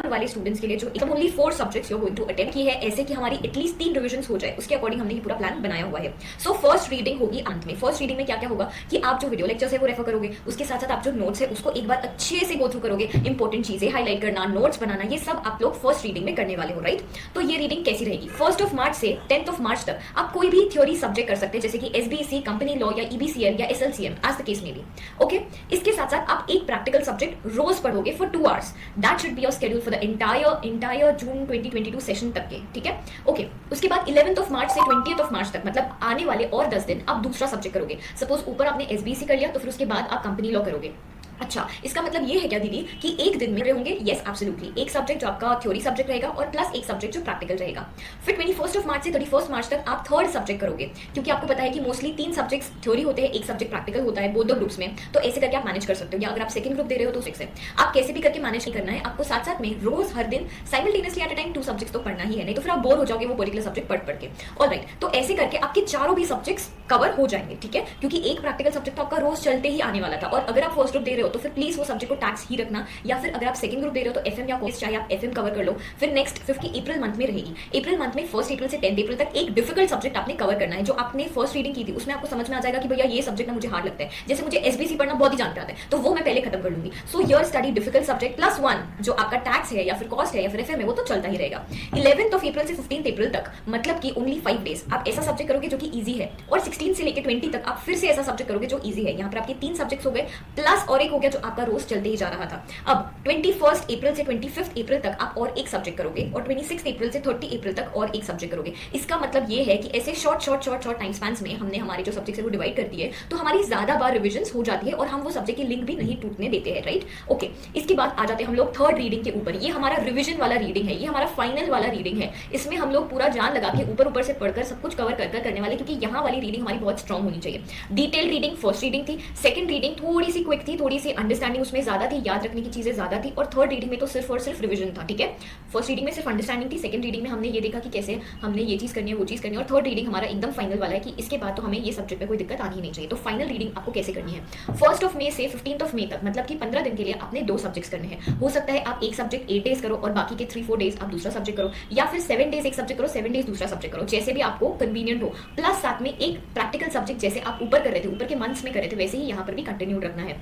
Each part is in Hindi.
वाले स्टूडेंट्स के लिए जो एकदम only 4 subjects you going to attempt की है, ऐसे कि हमारी एटलीस्ट 3 रिविजन्स हो जाए, उसके अकॉर्डिंग हमने ये पूरा प्लान बनाया हुआ है। सो फर्स्ट रीडिंग होगी अंत में। फर्स्ट रीडिंग में क्या क्या होगा कि आप जो वीडियो लेक्चर्स है वो रेफर करोगे, उसके साथ साथ आप जो नोट्स है उसको एक बार अच्छे से गो थ्रू करोगे, इंपॉर्टेंट चीजें हाईलाइट करना, नोट्स बनाना, ये सब आप लोग फर्स्ट रीडिंग में करने वाले हो, राइट। तो ये रीडिंग कैसी रहेगी? 1 मार्च से 10 मार्च तक आप कोई भी थ्योरी सब्जेक्ट कर सकते हैं, जैसे कि एसबीएसई, कंपनी लॉ या ईबीसीएल या एसएलसीएम, एज द केस में भी। ओके, इसके साथ साथ आप एक प्रैक्टिकल सब्जेक्ट रोज पढ़ोगे for 2 hours. That should be your schedule for the entire June 2022 session तक के, ठीक है। ओके, उसके बाद 11 मार्च से 20 मार्च तक, मतलब आने वाले और 10 दिन आप दूसरा सब्जेक्ट करोगे। सपोज ऊपर आपने एसबीएसई कर लिया, तो फिर उसके बाद आप कंपनी लॉ करोगे। अच्छा, इसका मतलब ये है क्या दीदी कि एक दिन में होंगे? Yes, absolutely. एक सब्जेक्ट जो आपका थ्योरी सब्जेक्ट रहेगा और प्लस एक सब्जेक्ट जो प्रैक्टिकल रहेगा। फिर 21 मार्च से 31 मार्च तक आप थर्ड सब्जेक्ट करोगे, क्योंकि आपको पता है कि मोस्टली 3 सब्जेक्ट्स थ्योरी होते हैं, एक सब्जेक्ट प्रैक्टिकल होता है, बोथ द ग्रुप्स में। तो ऐसे करके आप मैनेज कर सकते हो, या अगर आप सेकंड ग्रुप दे रहे हो तो 6 है, आप कैसे भी करके मैनेज करना है। आपको साथ साथ में रोज हर दिन simultaneously at a time 2 subjects तो पढ़ना ही है, नहीं तो फिर आप बोर हो जाओगे वो पर्टिकुलर सब्जेक्ट पढ़ के। ऑलराइट, तो ऐसे करके आपके चारों भी सब्जेक्ट्स कवर हो जाएंगे, ठीक है, क्योंकि एक प्रैक्टिकल सब्जेक्ट तो आपका रोज चलते ही आने वाला था। और अगर आप फर्स्ट ग्रुप दे रहे हो तो फिर प्लीज वो सब्जेक्ट को टैक्स ही रखना, या फिर अगर आप सेकंड ग्रुप दे रहे हो तो एफएम या कोर्स, चाहे आप एफएम कवर कर लो। फिर नेक्स्ट 50 अप्रैल मंथ में रहेगी। अप्रैल मंथ में 1 अप्रैल से 10 अप्रैल तक एक डिफिकल्ट सब्जेक्ट आपने कवर करना है, जो आपने फर्स्ट रीडिंग की थी उसमें आपको समझ में आ जाएगा कि भैया ये सब्जेक्ट ना मुझे हार्ड लगता है, जैसे मुझे एसबीसी पढ़ना बहुत ही जानते आता है, तो वो मैं पहले खत्म कर लूंगी। So your study difficult subject plus 1 जो आपका टैक्स है या फिर कॉस्ट है या फिर एफएम है, वो तो चलता ही रहेगा। 11 अप्रैल से 15 अप्रैल तक, मतलब कि ओनली 5 डेज आप ऐसा सब्जेक्ट करोगे जो कि ईजी है, और 16 से लेकर 20 तक आप फिर से ऐसा सब्जेक्ट करोगे जो ईजी है। यहाँ पर आपके 3 सब्जेक्ट्स हो गए, प्लस और एक हो गया जो आपका रोज चलते ही जा रहा था। अब 21 अप्रैल से 25 अप्रैल तक आप और एक सब्जेक्ट करोगे, और 26 अप्रैल से 30 अप्रैल तक और एक सब्जेक्ट करोगे। इसका मतलब ये है कि ऐसे शॉर्ट टाइम स्पैन्स में हमने हमारे जो सब्जेक्ट है वो डिवाइड कर दिए, तो हमारी ज्यादा बार रिविजन्स हो जाती है और हम वो सब्जेक्ट की लिंक भी नहीं टूटने देते हैं, राइट। ओके, इसके बाद आ जाते हैं हम लोग थर्ड रीडिंग के ऊपर। ये हमारा रिविजन वाला रीडिंग है, ये हमारा फाइनल वाला रीडिंग है। इसमें हम लोग पूरा जान लगा के ऊपर से पढ़कर सब कुछ कवर कर करने वाले, क्योंकि यहाँ वाली रीडिंग हमारी बहुत स्ट्रॉन्ग होनी चाहिए। डिटेल रीडिंग फर्स्ट रीडिंग थी, सेकंड रीडिंग थोड़ी सी क्विक थी, थोड़ी सी अंडरस्टैंडिंग उसमें ज्यादा थी, याद रखने की चीजें ज्यादा थी, और थर्ड रीडिंग में तो सिर्फ और सिर्फ रिवीजन था, ठीक है। फर्स्ट रीडिंग में सिर्फ अंडरस्टैंडिंग थी, सेकंड रीडिंग में हमने ये देखा कि कैसे हमने ये चीज करनी है, वो चीज करनी है, और थर्ड रीडिंग हमारा एकदम फाइनल वाला है कि इसके बाद तो हमें ये सब्जेक्ट में कोई दिक्कत आनी ही नहीं चाहिए। तो फाइनल रीडिंग आपको कैसे करनी है? 1 मई से 15 मई तक, मतलब कि 15 दिन के लिए आपने 2 सब्जेक्ट्स करने हैं। हो सकता है आप एक सब्जेक्ट 8 डेज करो और बाकी के 3-4 डेज आप दूसरा सब्जेक्ट करो, या फिर 7 डेज एक सब्जेक्ट करो, 7 डेज दूसरा सब्जेक्ट करो, जैसे भी आपको कन्वीनियंट हो। प्लस साथ में एक प्रैक्टिकल सब्जेक्ट, जैसे आप ऊपर कर रहे थे, ऊपर के मंथ्स में कर रहे थे, वैसे ही यहाँ पर भी कंटिन्यू रखना है।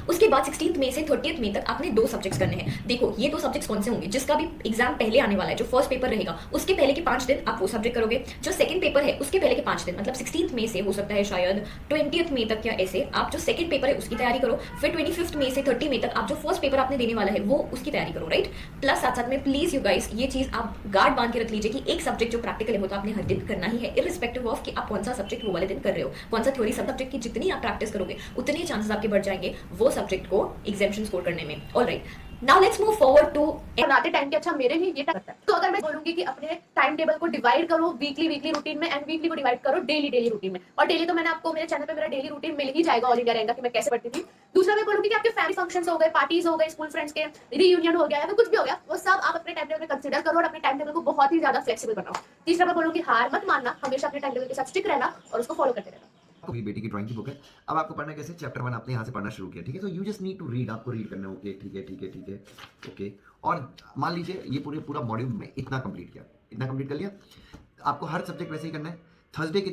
उसके बाद 16 मई से 30 मई तक आपने 2 सब्जेक्ट्स करने हैं। देखो ये 2 सब्जेक्ट्स कौन से होंगे? जिसका भी एग्जाम पहले आने वाला है, जो फर्स्ट पेपर रहेगा उसके पहले के 5 दिन आप वो सब्जेक्ट करोगे, जो सेकंड पेपर है उसके पहले के 5 दिन, मतलब 16 मई से हो सकता है शायद 20 मई तक, या ऐसे आप जो सेकंड पेपर है उसकी तैयारी करो। फिर 25 मई से 30 मई तक आप जो फर्स्ट पेपर आपने देने वाला है वो उसकी तैयारी करो, राइट। प्लस साथ साथ में प्लीज यू गाइस ये चीज आप गार्ड बांध के रख लीजिए कि एक सब्जेक्ट जो प्रैक्टिकल है वो तो आपने हर दिन करना ही है, इररिस्पेक्टिव ऑफ कि आप कौन सा सब्जेक्ट वो वाले दिन कर रहे हो, कौन सा थ्योरी सब्जेक्ट की जितनी आप प्रैक्टिस करोगे उतने चांसेस आपके बढ़ जाएंगे वो सब्जेक्ट को एग्जामिनेशन स्कोर करने में। Alright, now let's move forward to बनाते टाइम के अच्छा मेरे ही ये करता है। तो अगर मैं बोलूंगी कि अपने टाइम टेबल को डिवाइड करो वीकली रूटीन में, एंड वीकली को डिवाइड करो डेली रूटीन में। और डेली तो मैंने आपको मेरे चैनल पे मेरा डेली रूटीन मिल ही जाएगा ऑल इंडिया रहेगा कि मैं कैसे पढ़ती थी। दूसरा मैं बोलूंगी कि आपके फैमिली फंक्शंस हो गए, पार्टीज हो गए, स्कूल फ्रेंड्स के रीयूनियन हो गया या फिर कुछ भी हो गया, वो सब आप अपने टाइम टेबल में कंसीडर करो और अपने टाइम टेबल को बहुत ही ज्यादा फ्लेक्सिबल बनाओ। तीसरा मैं बोलूंगी हार मत मानना, हमेशा अपने टाइम टेबल के साथ स्टिक रहना और उसको फॉलो करते रहना। मेरी बेटी की ड्राइंग की बुक है। अब आपको पढ़ना कैसे? चैप्टर 1 आपने यहाँ से पढ़ना शुरू किया, ठीक है। So you just need to read, आपको रीड करना है। ओके, ठीक है, ओके। और मान लीजिए ये पूरा मॉड्यूल में इतना कंप्लीट कर लिया। आपको हर सब्जेक्ट वैसे ही करना है। थर्सडे के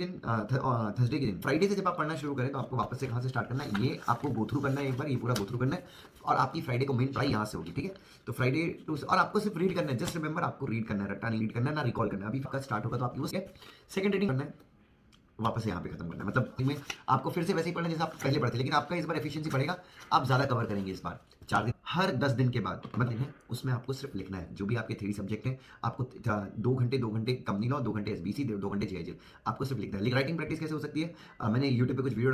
दिन फ्राइडे से जब आप पढ़ना शुरू करें तो आपको वापस से कहाँ से स्टार्ट करना है, ये आपको गो थ्रू करना है, एक बार ये पूरा गो थ्रू करना है, और आपकी फ्राइडे को मेन पढ़ाई यहाँ से होगी, ठीक है। तो फ्राइडे टू, और आपको सिर्फ रीड करना है, जस्ट रिमेंबर आपको रीड करना है, रट्टा नहीं रीड करना है, ना रिकॉल करना है। अभी आपका स्टार्ट होगा तो आपकी उसके सेकंड रीडिंग करना है, वापस से यहाँ पे खत्म करना है। मतलब में आपको फिर से वैसे ही पढ़ना जैसे आप पहले पढ़ते, लेकिन आपका इस बार एफिशिएंसी बढ़ेगा, आप ज़्यादा कवर करेंगे इस बार। 4 दिन, हर 10 दिन के बाद मतलब है उसमें आपको सिर्फ लिखना है जो भी आपके थ्योरी सब्जेक्ट है। आपको 2 घंटे कंपनी लॉ, 2 घंटे एसबीसी, 2 घंटे जीआईजी, आपको सिर्फ लिखना है। लेकिन राइटिंग प्रैक्टिस कैसे हो सकती है? मैंने यूट्यूब पे कुछ वीडियो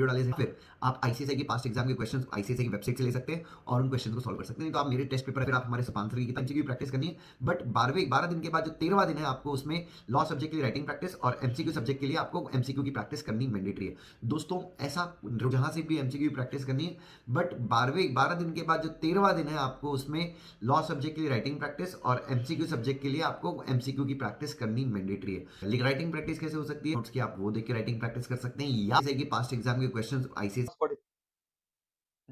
डाले हैं। फिर आप आईसीएसआई की पास्ट एग्जाम के क्वेश्चन आईसीएसआई की वेबसाइट से ले सकते हैं और उन क्वेश्चन को सॉल्व कर सकते हैं। तो आप मेरे टेस्ट पेपर, फिर आप हमारे आंसर की एमसीक्यू प्रैक्टिस करनी है। बट 12 दिन के बाद जो 13वां दिन है, आपको उसमें लॉ सब्जेक्ट के लिए राइटिंग प्रैक्टिस और एमसीक्यू सब्जेक्ट के लिए आपको एमसीक्यू की प्रैक्टिस करनी मैंडेटरी है। दोस्तों ऐसा जहां से भी एमसीक्यू की प्रैक्टिस करनी है, बट 12 दिन के बाद जो 13वां दिन है, आपको उसमें लॉ सब्जेक्ट के लिए राइटिंग प्रैक्टिस और एमसीक्यू सब्जेक्ट के लिए आपको एमसीक्यू की प्रैक्टिस करनी मैंडेटरी है। लेकिन राइटिंग प्रैक्टिस कैसे हो सकती है? नोट्स की आप वो देख के राइटिंग प्रैक्टिस कर सकते हैं, या जैसे कि पास्ट एग्जाम के क्वेश्चंस आईसीएस।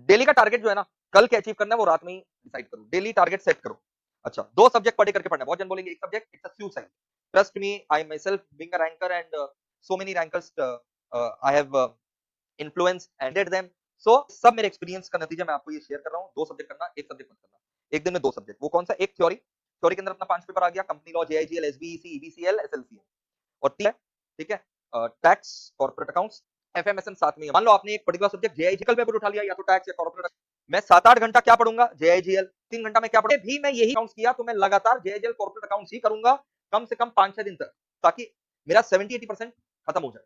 डेली का टारगेट जो है ना, कल क्या अचीव करना है वो रात में ही डिसाइड करो। डेली टारगेट सेट करो। अच्छा, 2 सब्जेक्ट पढ़े करके पढ़ना है। बहुत जन बोलेंगे एक subject it's a suicide. Trust me, I my self being a ranker and so many rankers I have influenced and dead them. सो सब मेरे एक्सपीरियंस का नतीजा मैं आपको ये शेयर कर रहा हूँ। 2 सब्जेक्ट करना, एक सब्जेक्ट मत करना। एक दिन में 2 सब्जेक्ट। वो कौन सा? एक थ्योरी, थ्योरी के अंदर अपना 5 पेपर आ गया, कंपनी लॉ, जेआईजीएल, एसबीईसी, ईबीसीएल, एसएलसीए। और 3 है, ठीक है, टैक्स, कॉर्पोरेट अकाउंट्स, एफएमएसएम साथ में। मान लो आपने एक पर्टिकुलर सब्जेक्ट जेआईजीएल पेपर उठा लिया, या तो टैक्स या कॉर्पोरेट। मैं 7-8 घंटा क्या पढ़ूंगा? जेआईजीएल। 3 घंटा में क्या पढ़ूंगा? भी मैं यही अकाउंट्स किया तो मैं लगातार जेआईजीएल कॉर्पोरेट अकाउंट्स ही करूंगा कम से कम 5-6 दिन तक, ताकि मेरा 70-80% खत्म हो जाए।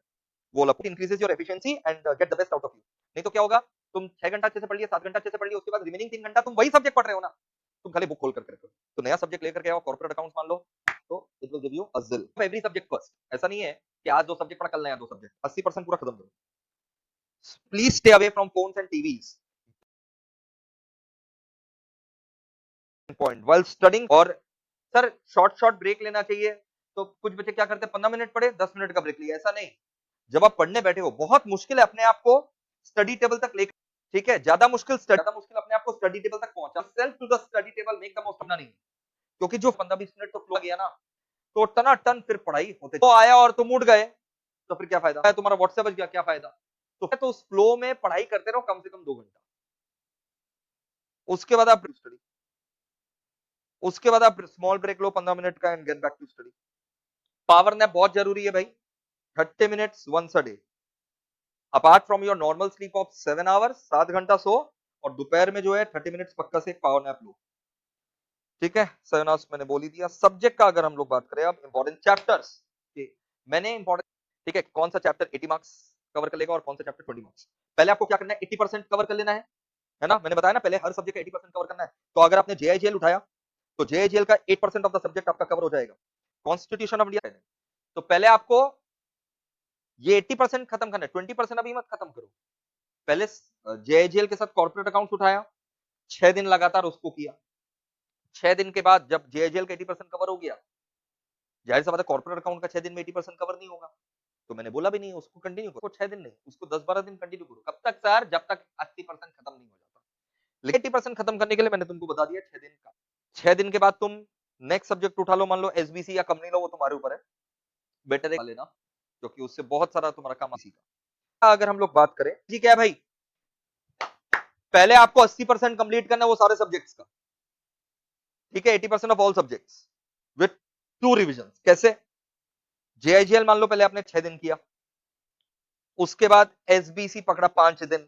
वो increases your efficiency and get the best out of you. नहीं तो क्या होगा? तुम 6 घंटा अच्छे से पढ़ लिया, 7 घंटा अच्छे से पढ़ लिया, उसके बाद रिमेनिंग 3 घंटा तुम वही सब्जेक्ट पढ़ रहे हो ना, तुम खाली बुक खोल करके रखो। तो नया सब्जेक्ट लेकर के आओ, कॉर्पोरेट अकाउंट्स मान लो, तो इट विल गिव यू अ जिल एवरी सब्जेक्ट फर्स्ट। ऐसा नहीं है कि आज 2 सब्जेक्ट पढ़ा, कल नया 2 सब्जेक्ट। 80% पूरा खत्म करो। Please stay away from phones and TVs point while studying. और सर शॉर्ट ब्रेक लेना चाहिए, तो कुछ बच्चे क्या करते हैं, 15 मिनट पढ़े, 10 मिनट का ब्रेक लिया। ऐसा नहीं। जब आप पढ़ने बैठे हो, बहुत मुश्किल है अपने आप को स्टडी टेबल तक लेकर, ठीक है, ज्यादा मुश्किल अपने आप को स्टडी टेबल तक पहुंचा। Self to the study table, make the most of नहीं, क्योंकि जो 15-20 मिनट तो फ्लो गया ना, तो टन फिर पढ़ाई होते तो आया और तुम उठ गए, तो फिर क्या फायदा? तुम्हारा व्हाट्सएप बज गया, क्या फायदा? तो उस फ्लो में पढ़ाई करते रहो कम से कम 2 घंटा। उसके बाद आप स्टडी, उसके बाद आप स्मॉल ब्रेक लो 15 मिनट का and get back to study. Power nap बहुत जरूरी है भाई, 30 minutes once a day, apart from your normal sleep of 7 hours, 7 घंटा सो, और दोपहर में जो है 30 मिनट्स पक्का से पावर नैप लो, ठीक है। 7 आवर्स मैंने बोल ही दिया। सब्जेक्ट का अगर हम लोग बात करें अब, इंपॉर्टेंट चैप्टर्स, मैंने इंपॉर्टेंट, ठीक है, कौन सा चैप्टर 80 मार्क्स कवर कर लेगा और कौन सा चैप्टर 20 मार्क्स। पहले आपको क्या करना है, 80% कवर कर लेना है ना। मैंने बताया ना, पहले हर सब्जेक्ट का 80% कवर करना है। तो अगर आपने जेआईजीएल उठाया, तो जेआईजीएल का 8% ऑफ द सब्जेक्ट आपका कवर हो जाएगा। कॉन्स्टिट्यूशन ऑफ इंडिया, तो पहले आपको ये 80% खत्म करना है, 20% अभी मत खत्म करो। पहले जेआईजीएल के साथ कॉर्पोरेट अकाउंट्स उठाया, 6 दिन लगातार उसको किया। 6 दिन के बाद जब जेआईजीएल का 80% कवर हो गया, जाहिर सी बात है कॉर्पोरेट अकाउंट का 6 दिन में 80% कवर नहीं होगा, तो मैंने बोला भी नहीं उसको कंटिन्यू करो। 6 दिन नहीं, उसको 10-12 दिन कंटिन्यू करो। कब तक सर? जब तक 80% खत्म नहीं हो जाता। लेकिन 80% खत्म करने के लिए मैंने तुमको बता दिया 6 दिन का। 6 दिन के बाद तुम नेक्स्ट सब्जेक्ट उठा लो, मान लो एसबीसी या कंपनी लो, वो तुम्हारे ऊपर है। बेटर है लेना, क्योंकि उससे बहुत सारा तुम्हारा काम इसी का। अगर हम लोग बात करें जी, क्या है भाई, पहले आपको 80% कंप्लीट करना है वो सारे सब्जेक्ट्स का, ठीक है, 80% of all subjects with 2 revision. कैसे? जेआईजीएल मान लो पहले आपने 6 दिन किया, उसके बाद एसबीसी पकड़ा 5 दिन।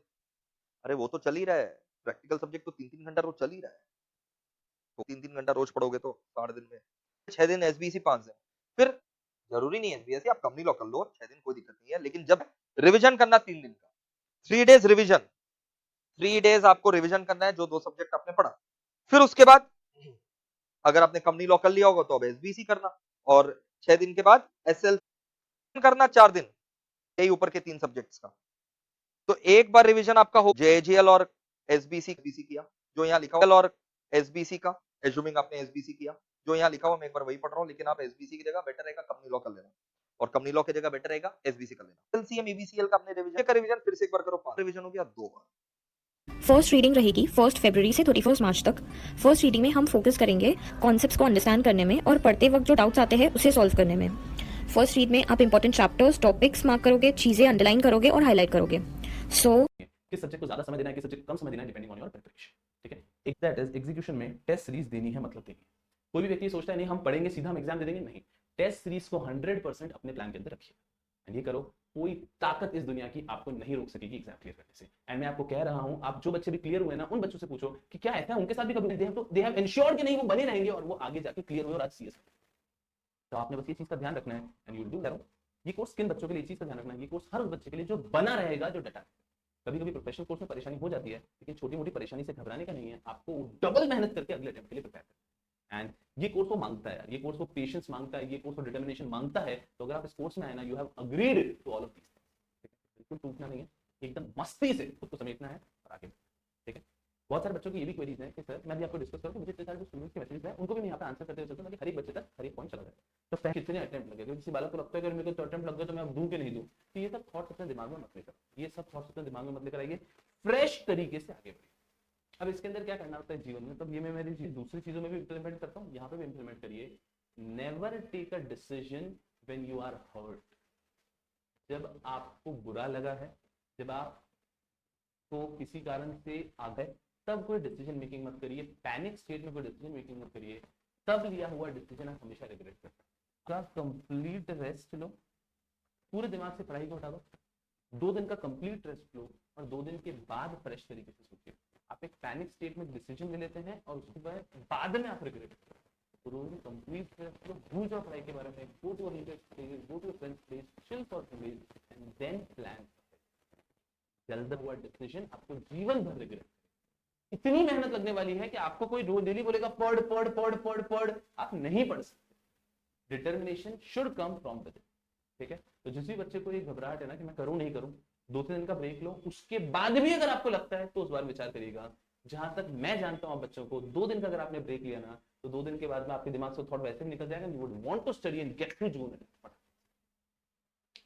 अरे वो तो चल ही रहा है, प्रैक्टिकल सब्जेक्ट तो 3-3 घंटा रोज चल ही रहा है, तो 3-3 घंटा रोज पढ़ोगे तो 60 दिन में 6 दिन एसबीसी, 5 दिन। फिर जरूरी नहीं है एसबीसी, आप कंपनी लॉ कर लो 6 दिन, कोई दिक्कत नहीं है। लेकिन जब रिविजन करना 3 दिन का, 3 डेज रिविजन, 3 डेज आपको रिविजन करना है जो 2 सब्जेक्ट आपने पढ़ा। फिर उसके बाद अगर आपने कंपनी लॉ कर लिया होगा तो अब एसबीसी करना, और 6 दिन के बाद एसएल करना 4 दिन, यही ऊपर के 3 सब्जेक्ट्स का। तो एक बार रिवीजन आपका हो, जेएजीएल और एसबीसी किया, जो यहाँ लिखा हुआ, और एसबीसी का एज्यूमिंग आपने एसबीसी किया, जो यहाँ लिखा हुआ मैं एक बार वही पढ़ रहा हूँ, लेकिन आप एसबीसी की जगह बेटर रहेगा कंपनी लॉ कर लेना, और कंपनी लॉ की जगह बेटर रहेगा एसबीसी कर लेना। एलसीएम ईबीसीएल का अपने रिवीजन फिर से एक बार करो, 5 रिवीजन हो गया 2 बार। फर्स्ट रीडिंग रहेगी 1 फरवरी से 31 मार्च तक। फर्स्ट रीडिंग में हम फोकस करेंगे कॉन्सेप्ट्स को अंडरस्टैंड करने में और पढ़ते वक्त जो डाउट्स आते हैं उसे सॉल्व करने में। फर्स्ट रीड में आप इंपॉर्टेंट चैप्टर्स, टॉपिक्स मार्क करोगे, चीज़ें अंडरलाइन करोगे और हाईलाइट करोगे। सो किस सब्जेक्ट को ज्यादा समय देना है, किस सब्जेक्ट को कम समय देना है, डिपेंडिंग ऑन योर प्रिपरेशन, ठीक है। एक दैट इज एग्जीक्यूशन में टेस्ट सीरीज देनी है, मतलब देनी है। कोई भी व्यक्ति सोचता है नहीं हम पढ़ेंगे सीधा हम एग्जाम दे देंगे, नहीं, टेस्ट सीरीज को 100% अपने प्लान के अंदर रखिए एंड ये करो। कोई ताकत इस दुनिया की आपको नहीं रोक सकेगी एग्जाम क्लियर करने से। एंड मैं आपको कह रहा हूं, आप जो बच्चे भी क्लियर हुए ना, उन बच्चों से पूछो कि क्या ऐसा है उनके साथ भी कभी दे हैव एंश्योर्ड कि नहीं वो बने रहेंगे और वो आगे जाके क्लियर हुए और आज सीएस। तो आपने बस ये चीज का ध्यान रखना है and you will do that. ये कोर्स किन बच्चों के लिए चीज का ध्यान रखना है, ये कोर्स हर उस बच्चे के लिए जो बना रहेगा, जो डटा। कभी कभी प्रोफेशनल कोर्स में परेशानी हो जाती है, लेकिन छोटी मोटी परेशानी से घबराने का नहीं है, आपको डबल मेहनत करके अगले अटेम्प्ट के लिए प्रिपेयर करना है। एंड ये कोर्स वो मांगता है, ये कोर्स वो पेशेंस मांगता है, ये कोर्स वो डिटर्मिनेशन मांगता है। तो अगर आप इस कोर्स में आए ना, you have agreed to all of these things. बिल्कुल टूटना नहीं है, एकदम मस्ती से खुद को समेटना है और आगे, ठीक है। बहुत सारे बच्चों की ये भी क्वेरीज है कि सर मैं भी आपको डिस्कस करूं, मुझे इतने सारे स्टूडेंट्स के मैसेज हैं, उनको भी मैं यहाँ पे आंसर करते हुए चलता हूं ताकि हर एक बच्चे तक हर एक पॉइंट चला जाए। तो पहले कितने अटेम्प्ट लगे, किसी बालक को लगता है कि मेरे को तो अटेम्प्ट लग गए तो मैं अब दूं कि नहीं दूं, तो ये सब थॉट्स अपने दिमाग में मत लेकर, ये सब थॉट्स अपने दिमाग में मत लेकर आइए, फ्रेश तरीके से आगे बढ़िए। अब इसके अंदर क्या करना होता है, है जीवन में, तब ये मैं मेरी दूसरी चीजों में भी इंप्लीमेंट करता हूँ, यहाँ पे भी इंप्लीमेंट करिए। Never take a decision when you are hurt. जब आपको बुरा लगा है, जब आपको किसी कारण से आ गए, तब कोई डिसीजन मेकिंग मत करिए। पैनिक स्टेट में कोई डिसीजन मेकिंग मत करिए। तब लिया हुआ डिसीजन आप हमेशा रिग्रेट करते हैं। कंप्लीट रेस्ट लो, पूरे दिमाग से पढ़ाई को हटा दो, 2 दिन का कंप्लीट रेस्ट लो और 2 दिन के बाद फ्रेश तरीके से सोचिए। आप एक पैनिक स्टेट में डिसीजन ले लेते हैं और उसके बाद में आप रिग्रेट करते हैं। कंप्लीट रेस्ट लो, भूल जाओ पढ़ाई के बारे में, go to a relax place, go to a friends place, chill for 2 days and then plan. जल्द हुआ डिसीजन आपको जीवन भर रिग्रेट, इतनी मेहनत लगने वाली है कि आपको कोई रोज डेली बोलेगा पढ़ पढ़ पढ़ पढ़ पढ़, आप नहीं पढ़ सकते। Determination should come from with, ठीक है। तो जिस भी बच्चे को ये घबराहट है ना कि मैं करूं नहीं करूं, 2-3 दिन का ब्रेक लो, उसके बाद भी अगर आपको लगता है तो उस बार विचार करिएगा। जहां तक मैं जानता हूं बच्चों को, 2 दिन का अगर आपने ब्रेक लिया ना, तो 2 दिन के बाद में आपके दिमाग से थॉट वैसे भी निकल जाएगा, you would want to study and get through June.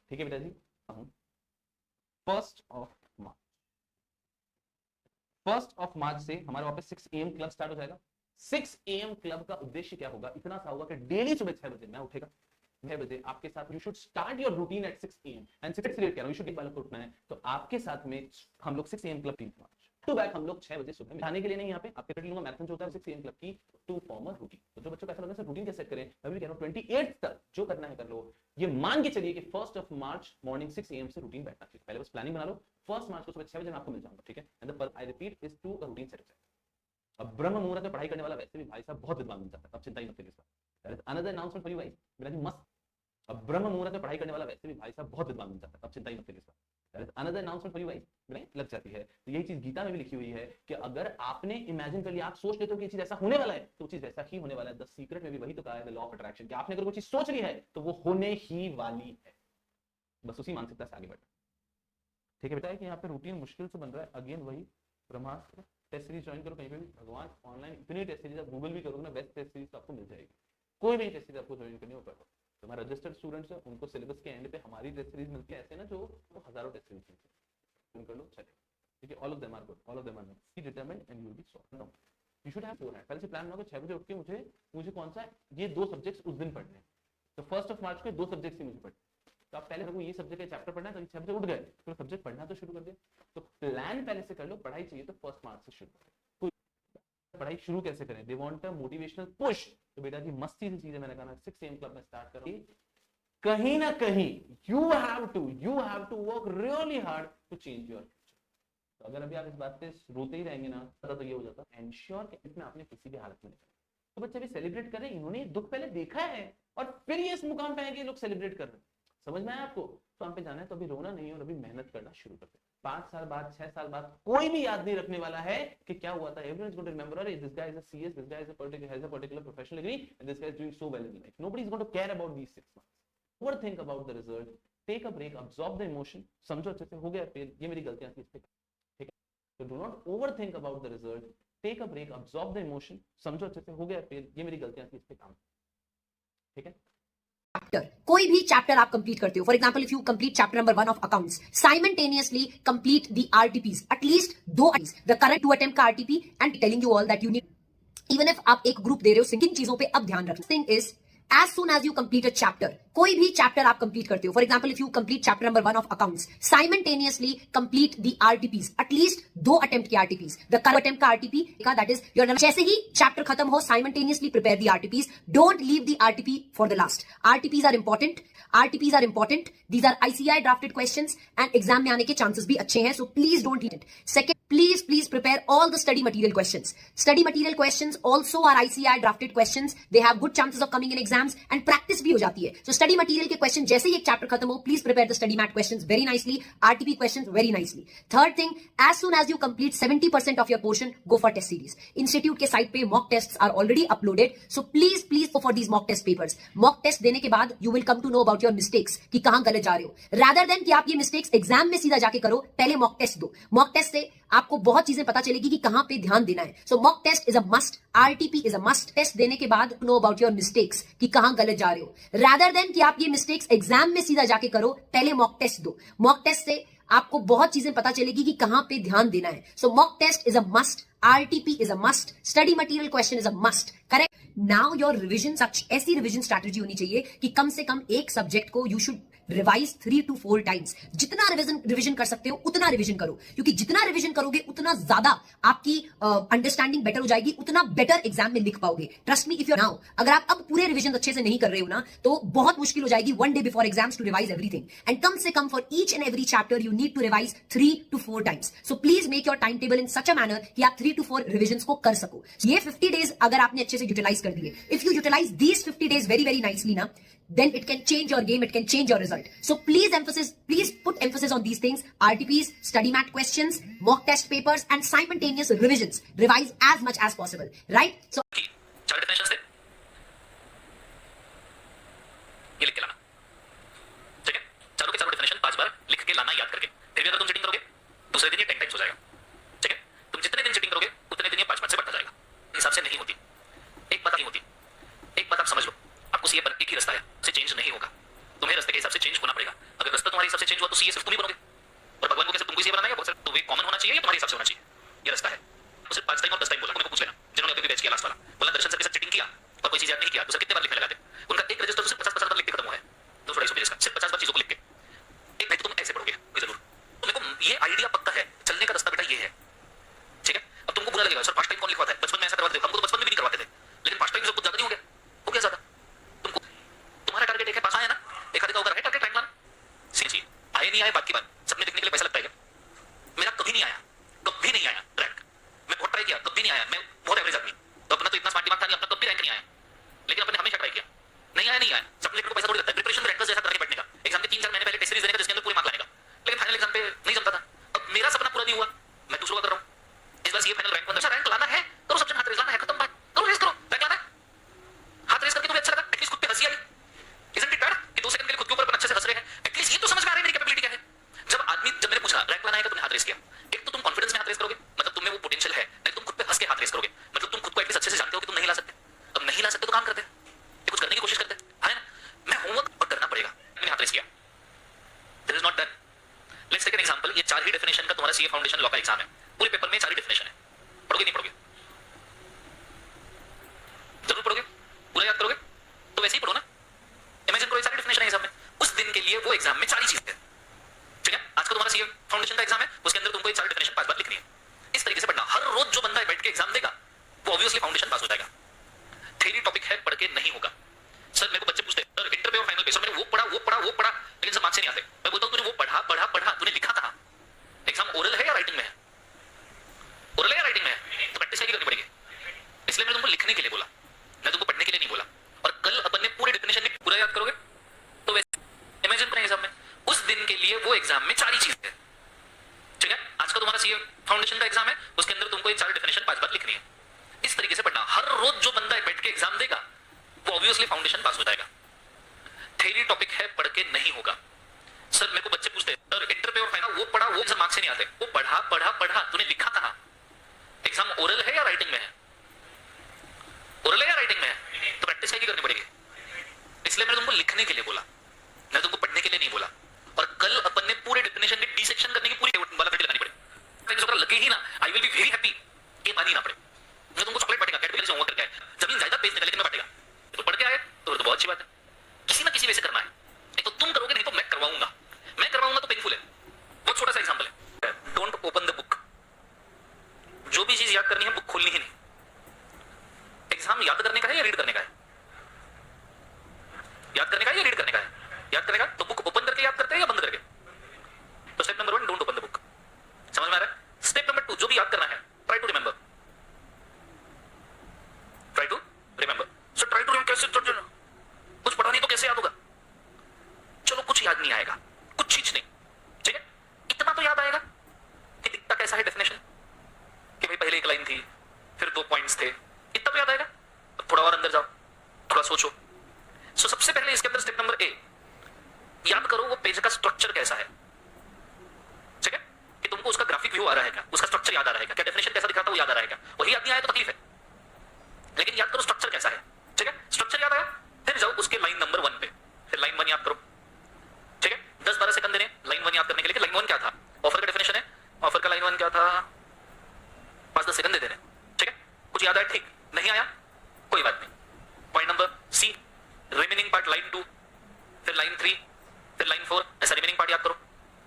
ठीक है बेटा जी। 1st ऑफ मार्च से हमारे वहां पे 6 AM क्लब स्टार्ट हो जाएगा। 6 AM क्लब का उद्देश्य क्या होगा? इतना सा होगा कि डेली सुबह 6 बजे मैं उठेगा, 6 बजे आपके साथ, you should start your routine at 6 AM and 6 से लेट कर, यू शुड वाला को उठना है। तो आपके साथ में हम लोग 6 AM club team to back, हम लोग 6 बजे सुबह जाने के लिए नहीं, यहाँ पे आपके कर लूंगा मैराथन जो होता है 6 AM क्लब की टू फॉर्म अ रूटीन। तो जो बच्चों को ऐसा लगता है रूटीन कैसे सेट करें, मैं भी कह रहा हूँ 28 तक जो करना है कर लो। ये मान के चलिए कि 1st of March morning 6 AM से रूटीन बैठना चाहिए। पहले बस प्लानिंग बना लो, 1st मार्च को सुबह 6 बजे मैं आपको मिल जाऊंगा, ठीक है। And the I repeat is to a routine set. अब ब्रह्म मुहूर्त में पढ़ाई करने वाला वैसे भी भाई साहब बहुत विद्वान बन जाता है, अब चिंता ही मत करिए। That is another announcement for you guys, मेरा जी मस्त। अब ब्रह्म मुहूर्त में पढ़ाई करने वाला वैसे भी भाई साहब बहुत विद्वान बन जाता है, अब चिंता ही मत करिए। That is another announcement for you guys, लग जाती है। तो यही चीज गीता में भी लिखी हुई है कि अगर आपने इमेजिन कर लिया, आप सोच लेते हो कि ये चीज ऐसा होने वाला है, तो चीज वैसा ही होने वाला है। द सीक्रेट में भी वही तो कहा है, द लॉ ऑफ अट्रैक्शन, कि आपने अगर कोई चीज सोच ली है तो वो होने ही वाली है। बस उसी मानसिकता से आगे बढ़ना, ठीक है बेटा। है कि यहाँ पे रूटीन मुश्किल से बन रहा है। अगेन वही ब्रह्मास्त्र टेस्ट सीरीज ज्वाइन करो कहीं पे भी, भगवान ऑनलाइन इतनी टेस्ट सीरीज, आप गूगल भी करोगे ना, बेस्ट टेस्ट सीरीज आपको मिल जाएगी। कोई भी टेस्ट सीरीज आपको ज्वाइन करनी हो करो। तो हमारे रजिस्टर्ड स्टूडेंट्स हैं, उनको सिलेबस के एंड पे हमारी टेस्ट सीरीज मिलती है, ऐसे ना जो हजारों टेस्ट सीरीज मिलती है, कर लो चले, ठीक है। All of them are good, all of them are not, be determined and you will be solve. You should have 4 hand. पहले से प्लान बनाओ कि 6 बजे उठ के मुझे कौन सा ये 2 सब्जेक्ट्स उस दिन पढ़ने हैं। तो 1st ऑफ मार्च को 2 सब्जेक्ट्स ही मुझे पढ़ने, तो आप पहले ये सब्जेक्ट का चैप्टर पढ़ना है, तो 6 बजे उठ गए, तो सब्जेक्ट पढ़ना तो शुरू कर दिया। तो प्लान पहले से कर लो, पढ़ाई चाहिए तो 1st मार्च से शुरू करें। पढ़ाई शुरू कैसे करें? They want a motivational push. तो बेटा जी मस्ती सी चीज है, मैंने कहा 6 AM क्लब में स्टार्ट करो। कहीं ना कहीं you have to work really hard to change your future. तो अगर अभी आप इस बात पे रोते ही रहेंगे ना, तो ये हो जाता है एंश्योर कि इसमें आपने किसी भी हालत में नहीं करना। तो बच्चे भी सेलिब्रेट कर रहे हैं, इन्होंने दुख पहले देखा है और फिर ये इस मुकाम पे है कि लोग सेलिब्रेट कर रहे हैं। समझ में आया आपको? तो हम पे जाना है तो अभी रोना नहीं और अभी मेहनत करना शुरू करते हैं। 5 साल बाद 6 साल बाद कोई भी याद नहीं रखने वाला है कि क्या हुआ था। Everyone is going to remember, अरे this guy is a CS, this guy is has a particular professional degree and this guy is doing so well in life. Nobody is going to care about these 6 months। Overthink about the result, take a break, absorb the emotion, समझो अच्छे से हो गया फेल, ये मेरी गलतियां थी, इस पे ठीक है। तो do not overthink about the result, take a break, absorb the emotion, समझो अच्छे से हो गया फेल, ये मेरी गलतियां थी, इस पे काम, ठीक है। कोई भी चैप्टर आप कंप्लीट करते हो, for example if you complete chapter number 1 of accounts, simultaneously complete the RTPs, at least 2 the current 2 attempt का RTP and telling you all that you need. Even if आप एक ग्रुप दे रहे हो, किन चीजों पे अब ध्यान रखना। Thing is as soon as you complete a chapter, कोई भी चैप्टर आप कंप्लीट करते हो, for example if you complete chapter number 1 of accounts, simultaneously complete the RTPs, at least 2 attempt के RTPs, द करंट अटेम्प्ट का RTP का दैट इज योर। जैसे ही चैप्टर खत्म हो, simultaneously prepare the RTPs, don't leave the RTP for the last. RTPs are important, RTPs are important, these are ICI drafted questions and exam में आने के चांसेस भी अच्छे हैं, so please don't leave it. Second, please prepare all the study material questions. Study material questions also are ICI drafted questions. They have good chances of coming in exams and practice भी हो जाती है। So study material के question जैसे ही एक chapter खत्म हो, please prepare the study mat questions very nicely, RTP questions very nicely. Third thing, as soon as you complete 70% of your portion, go for test series. Institute के site पे mock tests are already uploaded. So please go for these mock test papers. Mock test देने के बाद you will come to know about your mistakes कि कहाँ गलत जा रहे हो। Rather than कि आप ये mistakes exam में सीधा जाके करो, पहले mock test दो। Mock test से आपको बहुत चीजें पता चलेगी कि कहां पे ध्यान देना है। So mock test is a must, RTP is a must. Test देने के बाद नो अबाउट योर मिस्टेक्स कि कहां गलत जा रहे हो। रादर देन कि आप ये मिस्टेक्स एग्जाम में सीधा जाके करो, पहले मॉक टेस्ट दो। मॉक टेस्ट से आपको बहुत चीजें पता चलेगी कि कहां पे ध्यान देना है. So mock test is a must, RTP is a must, study material question is a must. Correct? Now your revision, ऐसी रिविजन स्ट्रैटेजी होनी चाहिए कि कम से कम एक सब्जेक्ट को you should revise 3 to 4 times. जितना रिविजन कर सकते हो उतना रिविजन करो, क्योंकि जितना रिविजन करोगे उतना ज्यादा आपकी अंडरस्टैंडिंग बेटर हो जाएगी, उतना बेटर एग्जाम में लिख पाओगे. Trust me, if you now, अगर आप अब पूरे रिविजन अच्छे से नहीं कर रहे हो ना, तो बहुत मुश्किल हो जाएगी 1 day before exams to revise everything. And कम से कम for each and every chapter you need to revise 3 to 4 times. So please make your time table in such a manner कि आप 3 to 4 रिविजन को कर सको. ये 50 डेज अगर आपने अच्छे से यूटिलाइज कर दिए, if you utilise these 50 days very very nicely ना, then it can change your game, it can change your result. So please put emphasis on these things: RTPs, study mat questions, mock test papers, and simultaneous revisions. Revise as much as possible, right? So चार डेफिनेशंस थे, ये लिख के लाना. ठीक है, चारों के चारों डेफिनेशन 5 बार लिख के लाना, याद करके. फिर भी अगर तुम चीटिंग करोगे, दूसरे दिन ये 10 टाइम्स हो जाएगा. ठीक है, तुम जितने दिन चीटिंग करोगे उतने दिन ये 5 से बढ़ता जाएगा. हिसाब से नहीं होती. एक बात नहीं होती. एक बात आप समझ लो, आपको सीए पर एक ही रास्ता है, उसे चेंज नहीं होगा. तुम्हें रास्ते के हिसाब से चेंज होना पड़ेगा. अगर रास्ता तुम्हारे हिसाब से चेंज हुआ तो सीए सिर्फ तुम ही बनोगे, और भगवान को कैसे तुमको सीए बनाना है, वो तो वे कॉमन होना चाहिए या तुम्हारे हिसाब से होना चाहिए. ये रास्ता है. तो सिर्फ 5 टाइम और 10 टाइम बोला, उनको पूछ लेना जिन्होंने अभी बैच किया लास्ट वाला. बोला दर्शन सर के साथ चीटिंग किया और कोई चीज याद नहीं किया तो सर कितने बार लिखने लगा थे. उनका एक रजिस्टर सिर्फ 50 बार लिख के खत्म हुआ है. 250 पेजेस का सिर्फ 50 बार चीजों को लिख के. एक नहीं तो तुम ऐसे पढ़ोगे जरूर. तुमको ये आइडिया पक्का है, चलने का रास्ता बेटा ये है. ठीक है, अब तुमको बुरा लगेगा, सर 5 टाइम कौन लिखवाता है, बचपन में ऐसा करवाते थे, हमको तो बचपन में भी नहीं करवाते थे, लेकिन 5 टाइम से कुछ ज्यादा नहीं हो गया. हो गया ज्यादा. तुमको तुम्हारा टारगेट एक है, पास आया ना, एक आधे का होगा है टारगेट, टाइम लाना सीखिए. आए नहीं आए बात की बात, सपने देखने के लिए पैसा लगता है क्या? मेरा कभी नहीं आया, कभी नहीं आया रैंक. मैं बहुत ट्राई किया, कभी नहीं आया. मैं बहुत एवरेज आदमी, तो अपना तो इतना स्मार्ट दिमाग था नहीं, अपना कभी रैंक नहीं आया, लेकिन अपने हमेशा ट्राई किया. नहीं आया, नहीं आया. सपने देखने को पैसा थोड़ी लगता है. प्रिपरेशन रैंकर्स जैसा करके बैठने का, एग्जाम के 3-4 महीने पहले टेस्ट सीरीज देने का, जिसके अंदर पूरे मार्क लाने का, लेकिन फाइनल एग्जाम पे नहीं जमता था. अब मेरा सपना पूरा नहीं हुआ, मैं दूसरों का कर रहा हूं. इस बार सीए फाइनल रैंक 15 रैंक लाना है, करो सब्जेक्ट हाथ रेस लाना है, खत्म बात. करो रेस, करो रैंक लाना है. हाथ रेस करके तुम्हें अच्छा लगा, एटलीस्ट खुद पे हंसी आई. इजंट इट बैड कि 2 सेकंड के लिए खुद के ऊपर अपन अच्छे से हंस रहे हैं. एटलीस्ट ये तो समझ में आ रही है मेरी कैपेबिलिटी क्या है. जब मैंने पूछा रैंक लाना है तो तुमने हाथ रेस किया. एक तो तुम कॉन्फिडेंस में हाथ रेस करोगे, मतलब तुम में वो पोटेंशियल है, नहीं तुम खुद पे हंस के हाथ रेस करोगे, मतलब तुम खुद को एटलीस्ट अच्छे से जानते हो कि तुम नहीं ला सकते. अब नहीं ला सकते तो काम करते, ये कुछ करने की कोशिश करते है ना. मैं होमवर्क और करना पड़ेगा. मैंने हाथ रेस किया, this is not done. Let's take an example. ये 4 ही डेफिनेशन का तुम्हारा सीए फाउंडेशन लॉ का एग्जाम है. पूरे पेपर में 4 ही डेफिनेशन है. पढ़ोगे नहीं पढ़ोगे? जरूर पढ़ोगे. पूरा याद करोगे तो वैसे ही पढ़ो ना. इमेजिन करो ये 4 डेफिनेशन है एग्जाम में. उस दिन के लिए वो एग्जाम में 4 ही चीजें. ठीक है, आज का तुम्हारा सीए फाउंडेशन का एग्जाम है, उसके अंदर तुमको ये 4 डेफिनेशन 5 बार लिखनी है. इस तरीके से पढ़ना. हर रोज जो बंदा बैठ के एग्जाम देगा वो ऑब्वियसली फाउंडेशन पास हो जाएगा. थ्योरी टॉपिक है, पढ़ के नहीं होगा. सर मेरे को बच्चे पूछते हैं सर इंटर पे और फाइनल पे, सर मैंने वो पढ़ा लेकिन सब मार्क्स नहीं आते. मैं बोलता हूं तूने वो पढ़ा तूने लिखा कहां? एग्जाम ओरल है या राइटिंग में है? ओरल है या राइटिंग में है? तो प्रैक्टिस करनी पड़ेगी. इसलिए मैंने तुमको लिखने के लिए बोला, मैं तुमको पढ़ने के लिए नहीं बोला. और कल अपन ने पूरे डेफिनेशन में पूरा याद करोगे तो वैसे इमेजिन करें एग्जाम में उस दिन के लिए वो एग्जाम में 4 ही चीजें हैं. ठीक है, आज का तुम्हारा सीए फाउंडेशन का एग्जाम है, उसके अंदर तुमको ये 4 डेफिनेशन 5 बार लिखनी है. इस तरीके से पढ़ना. हर रोज जो बंदा बैठ के एग्जाम देगा वो ऑब्वियसली फाउंडेशन पास हो जाएगा. थ्योरी टॉपिक है, पढ़ के नहीं होगा. सर मेरे को बच्चे पूछते हैं सर इंटर पे और फाइनल वो पढ़ा सब मार्क्स से नहीं आते. वो पढ़ा तूने लिखा कहां? एग्जाम ओरल है या राइटिंग में है? ओरल है या राइटिंग में है? तो प्रैक्टिस करनी पड़ेगी. इसलिए मैंने तुमको लिखने के लिए बोला, मैं तुमको पढ़ने के लिए नहीं बोला. और कल अपन ने पूरे डेफिनेशन के डिसेक्शन करने की पूरी वाला वीडियो लगानी पड़ेगी. लगे ही ना, I will be very happy. ये बात ही ना पड़े. मैं तुमको चॉकलेट बांटेगा, कैडबरी से होमवर्क करके आए, जमीन जायदाद बेच देगा, लेकिन मैं बांटेगा. तो पढ़ के आए तो बहुत अच्छी बात है. किसी ना किसी वजह से करना है. नहीं तो तुम करोगे, नहीं तो मैं करवाऊंगा तो पेनफुल है. बहुत छोटा सा एग्जांपल है. Don't open the book. जो भी चीज याद करनी है बुक खोलनी ही नहीं. एग्जाम याद करने का है या रीड करने का है? याद करने का है या रीड करने का है? याद करने का. तो बुक ओपन करके याद करते हैं या बंद करके? तो step number 1 don't open the book. समझ में आ रहा है? स्टेप नंबर 2 जो भी याद करना है try to remember. So try to remember कैसे? कुछ पढ़ा नहीं तो कैसे याद होगा? चलो कुछ याद नहीं आएगा, कुछ चीज नहीं. ठीक है, इतना तो याद आएगा कि दिखता कैसा है डेफिनेशन, कि भाई पहले एक लाइन थी, फिर 2 पॉइंट्स थे. इतना तो याद आएगा. तो थोड़ा और अंदर जाओ, थोड़ा सोचो. सो सबसे पहले इसके अंदर स्टेप नंबर ए, याद करो वो पेज का स्ट्रक्चर कैसा है. ठीक है, कि तुमको उसका ग्राफिक व्यू आ रहा है क्या, उसका स्ट्रक्चर याद आ रहा है क्या, डेफिनेशन कैसा दिखा था वो याद आ रहा है. पार्ट लाइन 2, फिर लाइन 3, फिर लाइन 4, ऐसा रिमेनिंग पार्ट याद करो।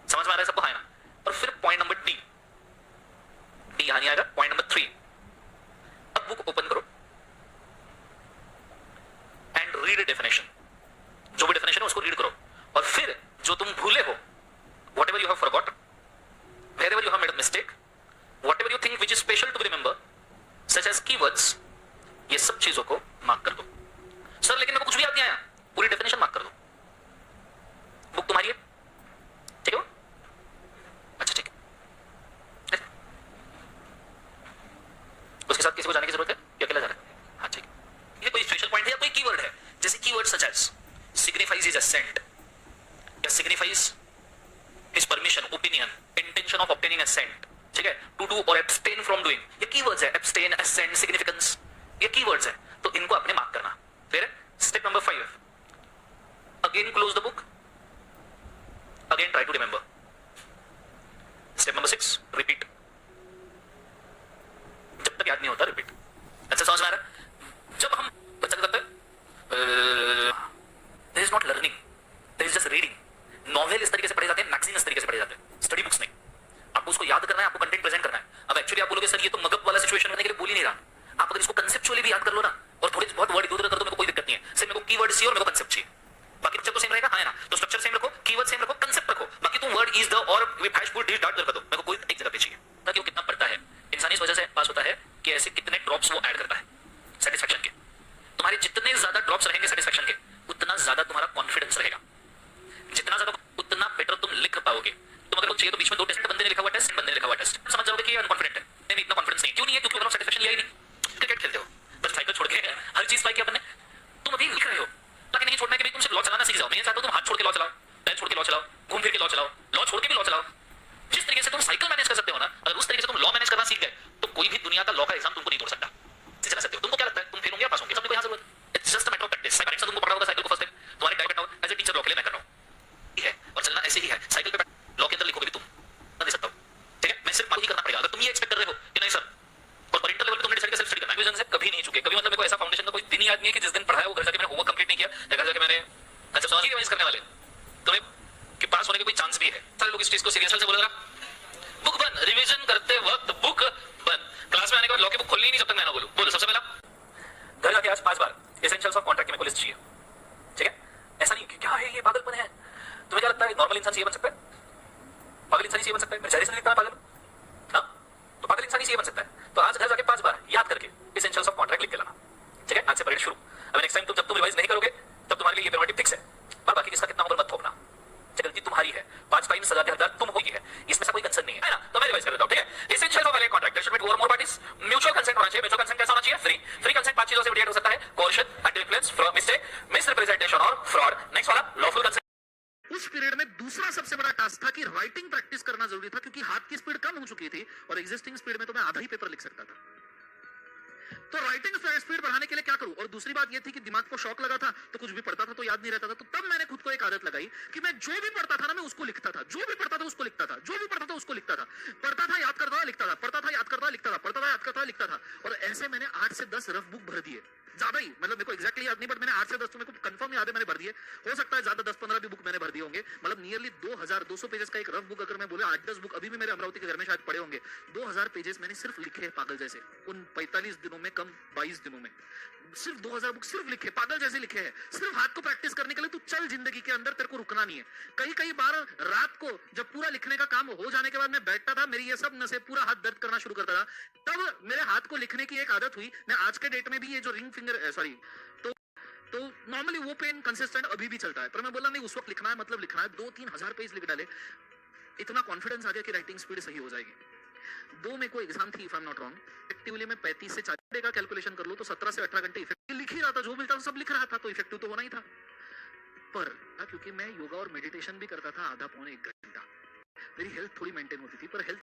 समझ में आ रहा है सबको? हाँ ना? और फिर पॉइंट नंबर डी यहां नहीं आएगा, पॉइंट नंबर 3, अब बुक ओपन करो एंड रीड डेफिनेशन, जो भी डेफिनेशन है उसको रीड करो, और फिर जो तुम भूले हो, whatever you have forgotten, wherever you have made a mistake, whatever you think which is special to remember, such as keywords, ये सब चीजों को मार्क कर दो। सर लेकिन मेरे को कुछ भी याद नहीं आया, पूरी डेफिनेशन मार्क कर दो। बुक तुम्हारी है, ठीक है? अच्छा ठीक है। उसके साथ किसी को जाने की जरूरत है या अकेला जा रहा है? हाँ ठीक है। ये कोई स्पेशल पॉइंट है या कोई कीवर्ड है, जैसे keyword such as signifies his assent, या signifies his permission, opinion, intention of obtaining assent, ठीक है? to do or abstain from doing, ये keywords है। abstain, assent, significance, ये keywords है, तो इनको आपने मार्क करना। फिर step number 5, again close the book, again try to remember. Step number 6, repeat, जब तक याद नहीं होता रिपीट। अच्छा समझ में आ रहा है? जब हम बच्चा करते हैं there is not learning, there is just reading. Novel इस तरीके से पढ़े जाते हैं, मैगजीन इस तरीके से पढ़े जाते हैं, स्टडी बुक्स नहीं। आपको उसको याद करना है, आपको कंटेंट प्रेजेंट करना है। अब एक्चुअली आप बोलोगे सर ये तो मगप वाला सिचुएशन करने के लिए बोल ही नहीं रहा। आप अगर इसको कंसेप्चुअली भी याद कर लो ना, और थोड़ी बहुत वर्ड इधर उधर कर दो, मेरे को कोई दिक्कत नहीं है। सिर्फ मेरे को कीवर्ड चाहिए और मेरे को कंसेप्ट चाहिए, बाकी स्ट्रक्चर तो सेम रहेगा। हाँ है ना? तो स्ट्रक्चर सेम रखो, कीवर्ड सेम रखो, कंसेप्ट रखो, बाकी तुम वर्ड इज द और with hash put this dot कर दो, मेरे को कोई एक जगह पे चाहिए। ताकि वो कितना पढ़ता है, इंसान इस वजह से पास होता है कि ऐसे कितने ड्रॉप्स वो ऐड करता है सेटिस्फैक्शन के। तुम्हारे जितने ज्यादा ड्रॉप्स रहेंगे सेटिस्फैक्शन के, उतना ज्यादा तुम्हारा कॉन्फिडेंस रहेगा, जितना ज्यादा उतना बेटर तुम लिख पाओगे। तुम अगर चाहिए तो बीच में 2 टेस्ट, बंदे ने लिखा हुआ टेस्ट, बंदे ने लिखा हुआ टेस्ट, समझ जाओगे कि ये अनकॉन्फिडेंट है। नहीं इतना कॉन्फिडेंस नहीं, क्यों नहीं है? क्योंकि मतलब सेटिस्फैक्शन लिया ही नहीं। क्रिकेट खेलते हो बस साइकिल छोड़ के हर चीज पाई किया आपने, तुम अभी लिख रहे हो, ताकि नहीं छोड़ना है कि भाई तुम सिर्फ लॉ चलाना सीख जाओ। मैं चाहता हूं तुम हाथ छोड़ के लॉ चलाओ, पैर छोड़ के लॉ चलाओ, घूम फिर के लॉ चलाओ, लॉ छोड़ के भी लॉ चलाओ। जिस तरीके से तुम साइकिल मैनेज कर सकते हो ना, अगर उस तरीके से तुम लॉ मैनेज करना सीख गए तो कोई भी दुनिया का लॉ का एग्जाम तुमको नहीं तोड़ सकता। चला सकते हो। तुमको क्या लगता है तुम फेल होंगे या पास होंगे? सबको यहाँ जरूरत है, it's just a matter of practice. Parents ने तुमको पढ़ा होगा साइकिल को फर्स्ट टाइम, तुम्हारी टाइप करना एज ए टीचर लॉ के लिए मैं कर रहा हूं, ठीक है? और चलना ऐसे ही है, साइकिल पे लॉ के अंदर लिखोगे भी तुम ना दे सकता हो, ठीक है? मैं सिर्फ बात ही करना पड़ेगा। अगर तुम ये एक्सपेक्ट कर रहे हो कि नहीं सर, और पर इंटर लेवल पे तुमने डिसाइड किया सेल्फ स्टडी करना, रिवीजन से कभी नहीं चुके कभी। मतलब मेरे को ऐसा फाउंडेशन का कोई दिन याद नहीं है कि जिस दिन पढ़ाया वो घर जाके मैंने होमवर्क कंप्लीट नहीं किया, या घर जाके मैंने अच्छा समझ रिवाइज करने वाले तुम्हें कि पास होने के कोई चांस भी है। सारे लोग इस चीज को सीरियसली से बोल रहा, बुक बंद, रिवीजन करते वक्त बुक बंद, क्लास में आने के बाद लॉ की बुक खोलनी नहीं जब तक मैं ना बोलूं। बोलो सबसे पहला घर जाके आज 5 बार एसेंशियल्स ऑफ कॉन्ट्रैक्ट की मेरे को लिस्ट चाहिए, ठीक है? ऐसा नहीं कि क्या है ये पागलपन है। तुम्हें क्या लगता है नॉर्मल इंसान ये बन सकता है? पागल इंसान ये बन सकता है? मेरे चेहरे से नहीं दिखता है पागल, हाँ? तो पागल इंसान ये बन सकता है। तो आज घर जाके 5 बार याद करके एसेंशियल्स ऑफ कॉन्ट्रैक्ट लिख के लाना, ठीक है? आज से पढ़ाई शुरू। अब नेक्स्ट टाइम जब तुम रिवाइज नहीं करोगे तब तुम्हारे लिए ये पेनल्टी फिक्स है, पर बाकी किसका कितना होगा मत थोपना। गलती तुम्हारी है, 5 फाइन सजा के हकदार तुम होगी है, इसमें से कोई कंसर्न नहीं है ना? तो मैं रिवाइज कर देता हूं, ठीक है? Essentials of a contract, there should be 2 और मोर पार्टीज, म्यूचुअल कंसेंट होना चाहिए। म्यूचुअल कंसेंट कैसा होना चाहिए? फ्री कंसेंट 5 चीजों से मेडिएट हो सकता है, कोर्शन, अनडिव इन्फ्लुएंस, मिस्टेक, मिसरिप्रेजेंटेशन और फ्रॉड। नेक्स्ट वाला लॉफुल कंसेंट। उस पीरियड में दूसरा सबसे बड़ा टास्क था कि राइटिंग प्रैक्टिस करना जरूरी था, क्योंकि हाथ की स्पीड कम हो चुकी थी और एग्जिस्टिंग स्पीड में तो मैं आधा ही पेपर लिख सकता था। तो राइटिंग स्पीड बढ़ाने के लिए क्या करूं? और दूसरी बात यह थी कि दिमाग को शॉक लगा था, तो कुछ भी पढ़ता था तो याद नहीं रहता था। तो तब मैंने खुद को एक आदत लगाई कि मैं जो भी पढ़ता था ना, मैं उसको लिखता था। जो भी पढ़ता था उसको लिखता था, जो भी पढ़ता था उसको लिखता था। पढ़ता था, याद करता था, लिखता था, पढ़ता था, याद करता था, लिखता था, पढ़ता था, याद करता था, लिखता था। और ऐसे मैंने 8 से 10 रफ बुक भर दिए। ज्यादा ही, मतलब मेरे को एक्जैक्टली याद नहीं, बट मैंने 8 से 10 तो मेरे को कंफर्म याद है मैंने भर दिए। हो सकता है ज्यादा 10-15 भी बुक मैंने भर दिए होंगे। मतलब नियरली 2200 पेजेस का एक रफ बुक, अगर मैं बोले 8-10 बुक अभी भी मेरे अमरावती के घर में शायद पड़े होंगे। 2000 पेजेस मैंने सिर्फ लिखे हैं पागल जैसे, उन 45 दिनों में, कम 22 दिनों में सिर्फ 2000 बुक सिर्फ लिखे, पागल जैसे लिखे हैं, सिर्फ हाथ को प्रैक्टिस करने के लिए। तू चल जिंदगी के अंदर, तेरे को रुकना नहीं है। कई बार रात को जब पूरा लिखने का काम हो जाने के बाद मैं बैठता था, मेरी ये सब नसें, पूरा हाथ दर्द करना शुरू करता था, तब मेरे हाथ को लिखने की एक आदत हुई। मैं आज के डेट में भी ये जो रिंग फिंगर तो नॉर्मली वो पेन कंसिस्टेंट अभी भी चलता है, पर मैं बोला नहीं, उस वक्त लिखना है मतलब लिखना है। 2-3 हजार पेज लिख डाले, इतना कॉन्फिडेंस आ गया कि राइटिंग स्पीड सही हो जाएगी। 2 में कोई एग्जाम थी, if I am not wrong, effectively मैं 35 से 40 घंटे का कैलकुलेशन कर लो तो 17 से 18 घंटे इफेक्टिव लिख ही रहा था। जो मिलता था सब लिख रहा था, तो इफेक्टिव तो होना ही था। पर क्योंकि मैं योगा और मेडिटेशन भी करता था आधा पौने 1 घंटा, मेरी हेल्थ थोड़ी मेंटेन होती थी। पर हेल्थ